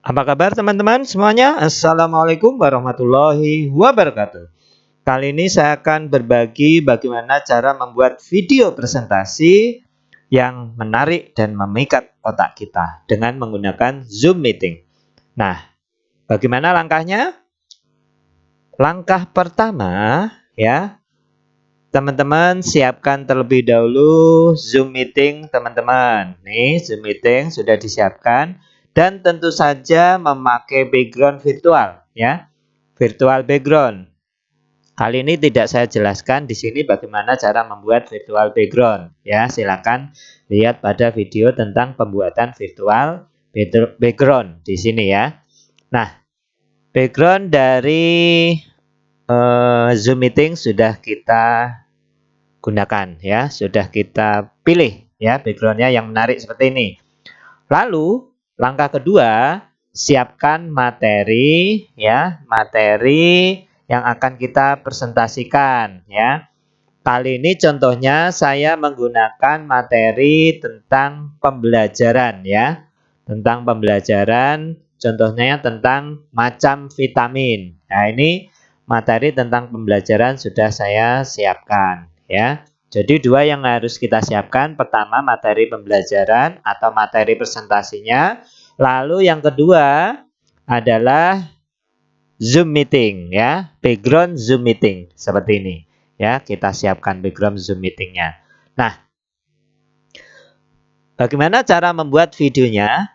Apa kabar teman-teman semuanya? Assalamualaikum warahmatullahi wabarakatuh. Kali ini saya akan berbagi bagaimana cara membuat video presentasi yang menarik dan memikat otak kita dengan menggunakan Zoom Meeting. Nah, bagaimana langkahnya? Langkah pertama ya, teman-teman siapkan terlebih dahulu Zoom Meeting teman-teman. Nih, Zoom Meeting sudah disiapkan. Dan tentu saja memakai background virtual ya, virtual background. Kali ini tidak saya jelaskan di sini bagaimana cara membuat virtual background ya. Silakan lihat pada video tentang pembuatan virtual background di sini ya. Nah, background dari Zoom Meeting sudah kita gunakan ya, sudah kita pilih ya backgroundnya yang menarik seperti ini. Lalu langkah kedua, siapkan materi ya, materi yang akan kita presentasikan ya. Kali ini contohnya saya menggunakan materi tentang pembelajaran ya. Tentang pembelajaran, contohnya tentang macam vitamin. Nah, ini materi tentang pembelajaran sudah saya siapkan ya. Jadi dua yang harus kita siapkan, pertama materi pembelajaran atau materi presentasinya, lalu yang kedua adalah Zoom Meeting ya, background Zoom Meeting seperti ini ya, kita siapkan background Zoom Meetingnya. Nah, bagaimana cara membuat videonya?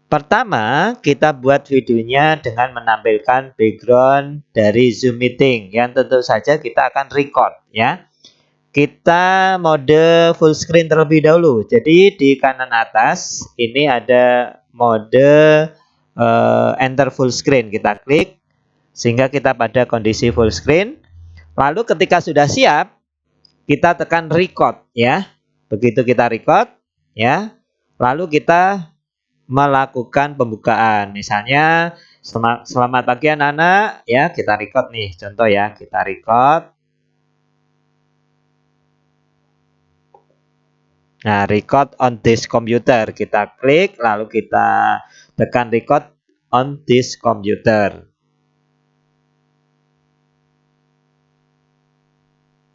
Pertama, kita buat videonya dengan menampilkan background dari Zoom Meeting yang tentu saja kita akan record ya. Kita mode full screen terlebih dahulu. Jadi di kanan atas ini ada mode enter full screen. Kita klik sehingga kita pada kondisi full screen. Lalu ketika sudah siap, kita tekan record ya. Begitu kita record ya, lalu kita melakukan pembukaan. Misalnya selamat pagi anak-anak ya, kita record nih. Contoh ya, kita record. Nah, record on this computer. Kita klik lalu kita tekan record on this computer.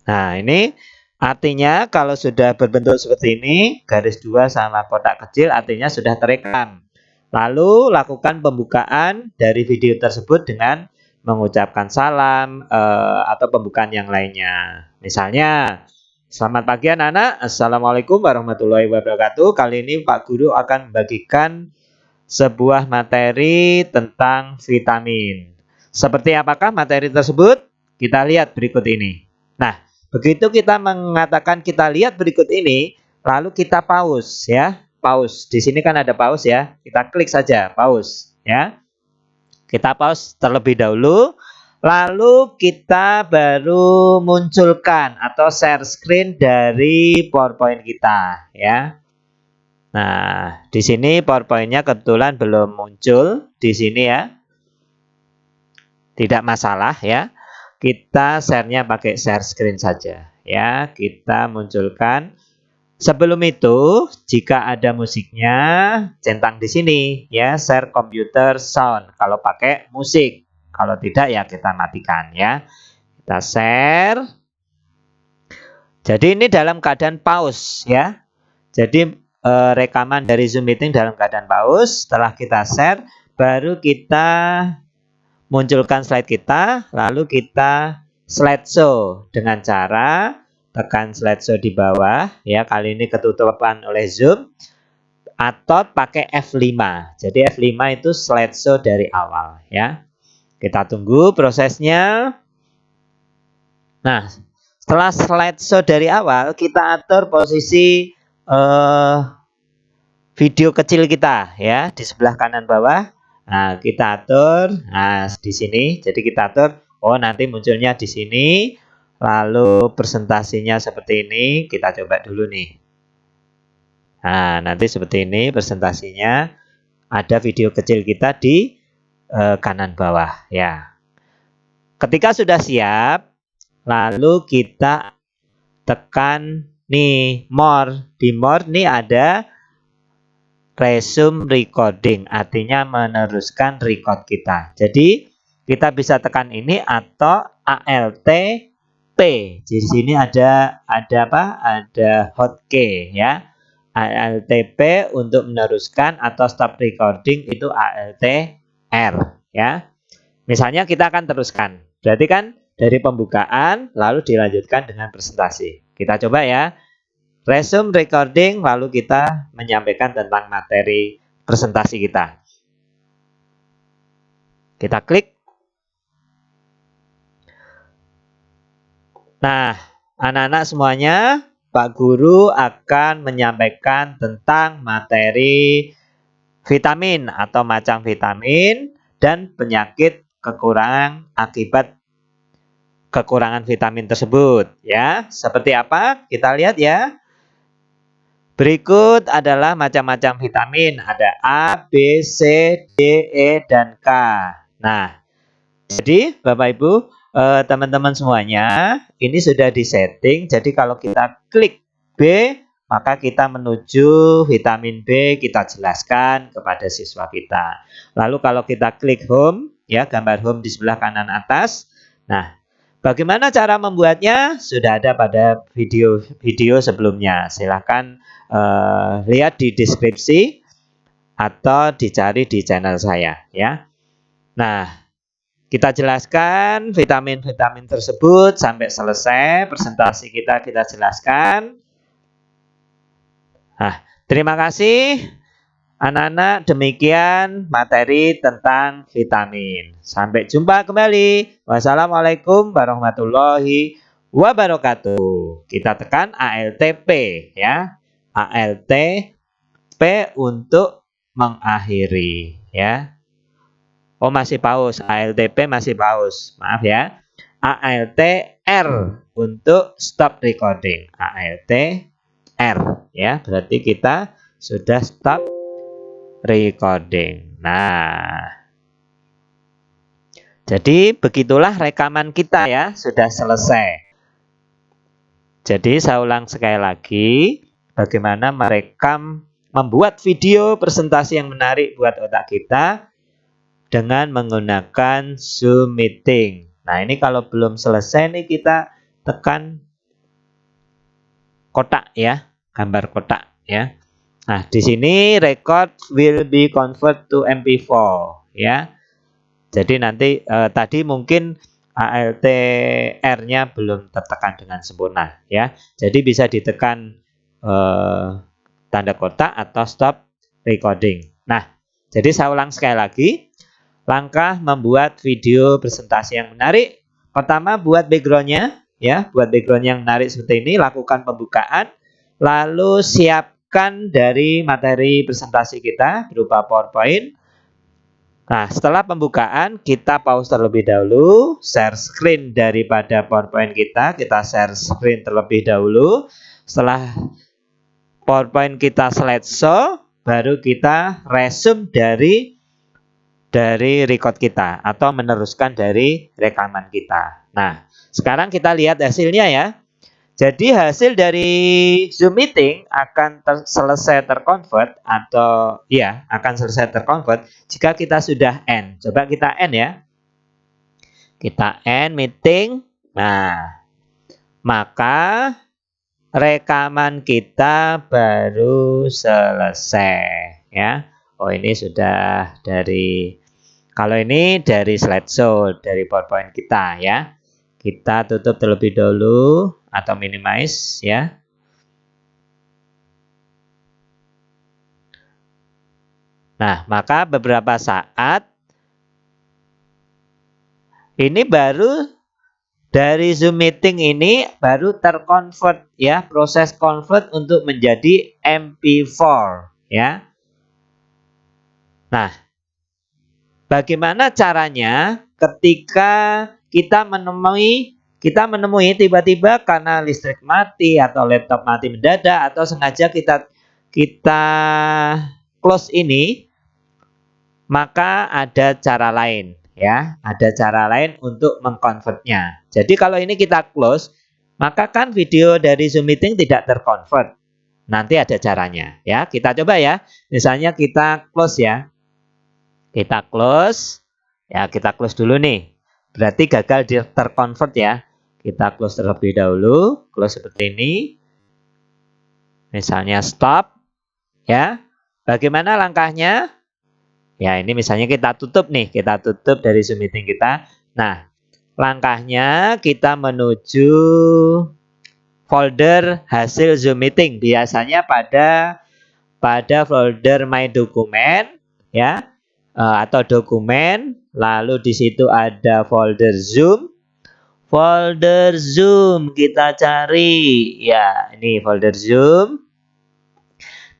Nah, ini artinya kalau sudah berbentuk seperti ini, garis 2 sama kotak kecil artinya sudah terekam. Lalu lakukan pembukaan dari video tersebut dengan mengucapkan salam atau pembukaan yang lainnya. Misalnya, selamat pagi anak-anak, Assalamualaikum warahmatullahi wabarakatuh. Kali ini Pak Guru akan membagikan sebuah materi tentang vitamin. Seperti apakah materi tersebut? Kita lihat berikut ini. Nah, begitu kita mengatakan kita lihat berikut ini, lalu kita pause ya. Pause. Di sini kan ada pause ya. Kita klik saja pause ya. Kita pause terlebih dahulu. Lalu kita baru munculkan atau share screen dari PowerPoint kita ya. Nah, di sini PowerPoint-nya kebetulan belum muncul di sini ya. Tidak masalah ya. Kita share-nya pakai share screen saja ya. Kita munculkan. Sebelum itu, jika ada musiknya, centang di sini ya, share computer sound kalau pakai musik. Kalau tidak ya kita matikan ya. Kita share. Jadi ini dalam keadaan pause ya. Jadi rekaman dari Zoom Meeting dalam keadaan pause. Setelah kita share, baru kita munculkan slide kita, lalu kita slideshow dengan cara tekan slideshow di bawah ya. Kali ini ketutupan oleh Zoom atau pakai F5. Jadi F5 itu slideshow dari awal ya. Kita tunggu prosesnya. Nah, setelah slideshow dari awal, kita atur posisi video kecil kita ya di sebelah kanan bawah. Nah, kita atur, nah di sini, jadi kita atur, oh nanti munculnya di sini, lalu presentasinya seperti ini, kita coba dulu nih. Nah, nanti seperti ini presentasinya, ada video kecil kita di kanan bawah ya. Ketika sudah siap, lalu kita tekan nih more, di more nih ada resume recording, artinya meneruskan record kita. Jadi kita bisa tekan ini atau Alt P. Di sini ada apa? Ada hotkey ya. Alt P untuk meneruskan atau stop recording itu Alt R ya. Misalnya kita akan teruskan. Berarti kan dari pembukaan lalu dilanjutkan dengan presentasi. Kita coba ya. Resume recording lalu kita menyampaikan tentang materi presentasi kita. Kita klik. Nah, anak-anak semuanya, Pak Guru akan menyampaikan tentang materi vitamin atau macam vitamin dan penyakit kekurangan akibat kekurangan vitamin tersebut ya. Seperti apa? Kita lihat ya. Berikut adalah macam-macam vitamin, ada A, B, C, D, E, dan K. Nah, jadi Bapak Ibu, teman-teman semuanya, ini sudah disetting. Jadi kalau kita klik B, maka kita menuju vitamin B, kita jelaskan kepada siswa kita. Lalu kalau kita klik home, ya gambar home di sebelah kanan atas. Nah, bagaimana cara membuatnya? Sudah ada pada video sebelumnya. Silahkan lihat di deskripsi atau dicari di channel saya ya. Nah, kita jelaskan vitamin-vitamin tersebut sampai selesai presentasi kita jelaskan. Nah, terima kasih anak-anak, demikian materi tentang vitamin. Sampai jumpa kembali. Wassalamualaikum warahmatullahi wabarakatuh. Kita tekan Alt P ya. Alt P untuk mengakhiri ya. Oh, masih pause. Alt P masih pause. Maaf ya. Alt R untuk stop recording. Alt R ya. Berarti kita sudah stop recording. Nah, jadi begitulah rekaman kita ya. Sudah selesai. Jadi saya ulang sekali lagi. Bagaimana merekam, membuat video presentasi yang menarik buat otak kita dengan menggunakan Zoom Meeting. Nah, ini kalau belum selesai nih kita tekan kotak ya, gambar kotak ya. Nah, di sini record will be convert to MP4 ya. Jadi nanti tadi mungkin Alt R-nya belum tertekan dengan sempurna ya. Jadi bisa ditekan tanda kotak atau stop recording. Nah, jadi saya ulang sekali lagi. Langkah membuat video presentasi yang menarik. Pertama, buat backgroundnya ya, buat background yang menarik seperti ini. Lakukan pembukaan, lalu siapkan dari materi presentasi kita berupa PowerPoint. Nah, setelah pembukaan kita pause terlebih dahulu, share screen daripada PowerPoint kita share screen terlebih dahulu. Setelah PowerPoint kita slideshow, baru kita resume dari record kita atau meneruskan dari rekaman kita. Nah, sekarang kita lihat hasilnya ya. Jadi hasil dari Zoom Meeting akan selesai terconvert atau ya akan selesai terconvert jika kita sudah end. Coba kita end ya. Kita end meeting. Nah, maka rekaman kita baru selesai ya. Oh, ini sudah dari, kalau ini dari slideshow, dari PowerPoint kita ya. Kita tutup terlebih dahulu atau minimize ya. Nah, maka beberapa saat ini baru dari Zoom Meeting ini baru terconvert ya, proses convert untuk menjadi MP4 ya. Nah, bagaimana caranya ketika kita menemui tiba-tiba karena listrik mati atau laptop mati mendadak atau sengaja kita close ini, maka ada cara lain ya, ada cara lain untuk mengkonvertnya. Jadi kalau ini kita close, maka kan video dari Zoom Meeting tidak terconvert. Nanti ada caranya ya. Kita coba ya. Misalnya kita close ya. Kita close. Ya, kita close dulu nih. Berarti gagal terconvert ya. Kita close terlebih dahulu. Close seperti ini. Misalnya stop. Ya. Bagaimana langkahnya? Ya, ini misalnya kita tutup nih. Kita tutup dari Zoom meeting kita. Nah, langkahnya kita menuju folder hasil Zoom meeting. Biasanya pada folder My Dokumen ya, atau dokumen, lalu di situ ada folder Zoom. Folder Zoom kita cari. Ya, ini folder Zoom.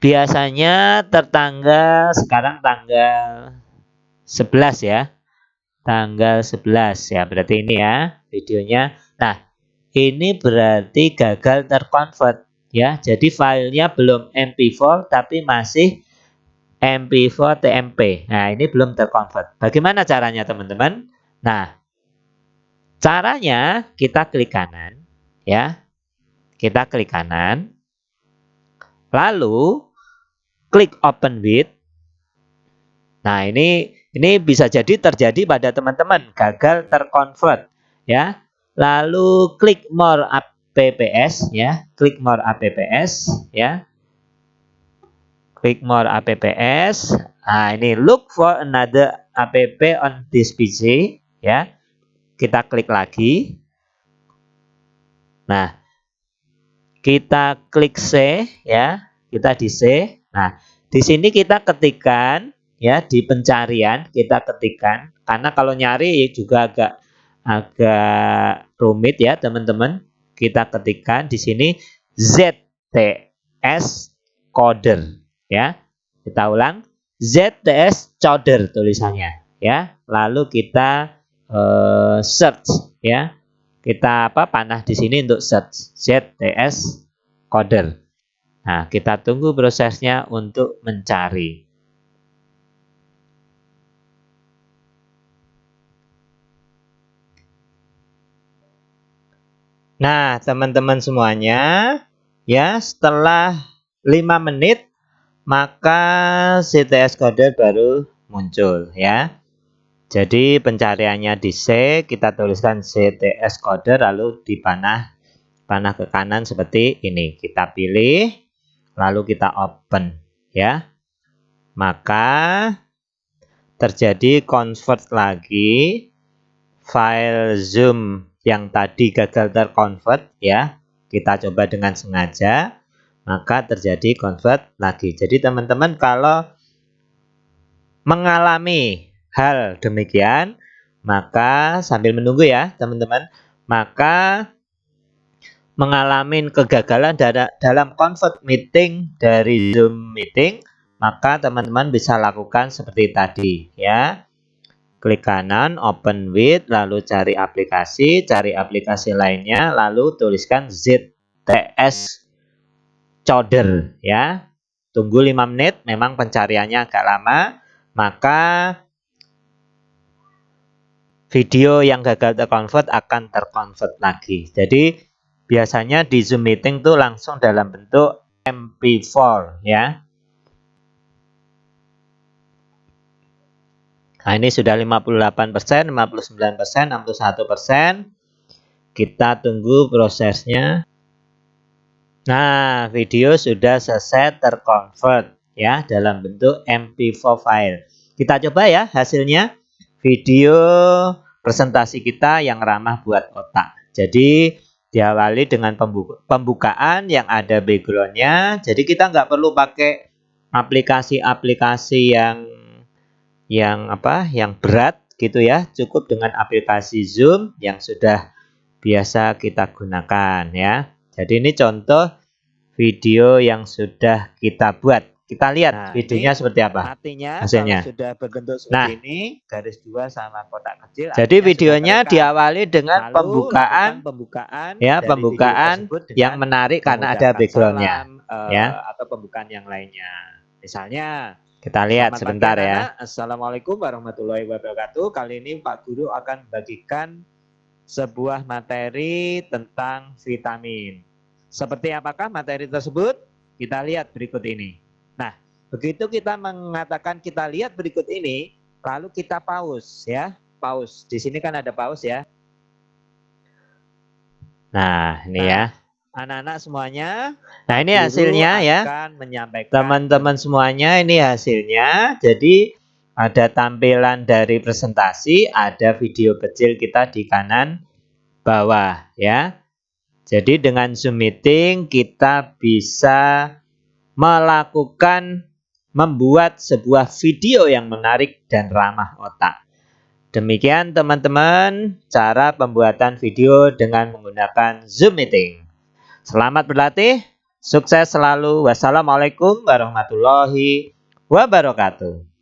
Biasanya sekarang tanggal 11 ya. Tanggal 11 ya, berarti ini ya videonya. Nah, ini berarti gagal terconvert ya. Jadi filenya belum MP4 tapi masih MP4 TMP. Nah, ini belum terconvert. Bagaimana caranya, teman-teman? Nah, caranya kita klik kanan ya. Kita klik kanan. Lalu klik open with. Nah, ini bisa jadi terjadi pada teman-teman, gagal terconvert ya. Lalu klik more apps ya, klik more apps ya. Klik more apps. Nah, ini look for another app on this PC ya. Kita klik lagi. Nah, kita klik C ya. Kita di C. Nah, di sini kita ketikkan ya, di pencarian kita ketikkan, karena kalau nyari juga agak rumit ya, teman-teman. Kita ketikkan di sini ZTS Coder ya. Kita ulang, ZTS Coder tulisannya ya. Lalu kita search ya. Kita panah di sini untuk search ZTS Coder. Nah, kita tunggu prosesnya untuk mencari. Nah, teman-teman semuanya, ya setelah 5 menit maka ZTS Coder baru muncul ya. Jadi pencariannya di C, kita tuliskan ZTS Coder lalu dipanah ke kanan seperti ini. Kita pilih, lalu kita open ya. Maka terjadi convert lagi file Zoom yang tadi gagal terconvert ya. Kita coba dengan sengaja, maka terjadi convert lagi. Jadi teman-teman kalau mengalami hal demikian, maka sambil menunggu ya teman-teman, maka mengalami kegagalan dalam convert meeting dari Zoom meeting, maka teman-teman bisa lakukan seperti tadi ya. Klik kanan, open with, lalu cari aplikasi lainnya, lalu tuliskan ZTS Coder ya. Tunggu 5 menit, memang pencariannya agak lama, maka video yang gagal terconvert akan terconvert lagi. Jadi biasanya di Zoom meeting tuh langsung dalam bentuk MP4 ya. Nah, ini sudah 58%, 59%, 61%. Kita tunggu prosesnya. Nah, video sudah selesai terconvert ya dalam bentuk MP4 file. Kita coba ya hasilnya. Video presentasi kita yang ramah buat otak. Jadi diawali dengan pembukaan yang ada backgroundnya. Jadi kita nggak perlu pakai aplikasi-aplikasi yang berat gitu ya. Cukup dengan aplikasi Zoom yang sudah biasa kita gunakan ya. Jadi ini contoh video yang sudah kita buat. Kita lihat videonya seperti apa. Artinya hasilnya sudah berbentuk seperti ini, garis 2 sama kotak kecil. Jadi videonya diawali dengan pembukaan ya, pembukaan yang menarik karena ada backgroundnya ya, atau pembukaan yang lainnya. Misalnya kita lihat sebentar ya. Assalamualaikum warahmatullahi wabarakatuh. Kali ini Pak Guru akan bagikan sebuah materi tentang vitamin. Seperti apakah materi tersebut? Kita lihat berikut ini. Nah, begitu kita mengatakan kita lihat berikut ini, lalu kita pause ya. Pause. Di sini kan ada pause ya. Nah, ini ya. Anak-anak semuanya. Nah, ini hasilnya ya. Teman-teman semuanya, ini hasilnya. Jadi ada tampilan dari presentasi, ada video kecil kita di kanan bawah ya. Jadi dengan Zoom meeting kita bisa melakukan membuat sebuah video yang menarik dan ramah otak. Demikian teman-teman cara pembuatan video dengan menggunakan Zoom meeting. Selamat berlatih, sukses selalu. Wassalamualaikum warahmatullahi wabarakatuh.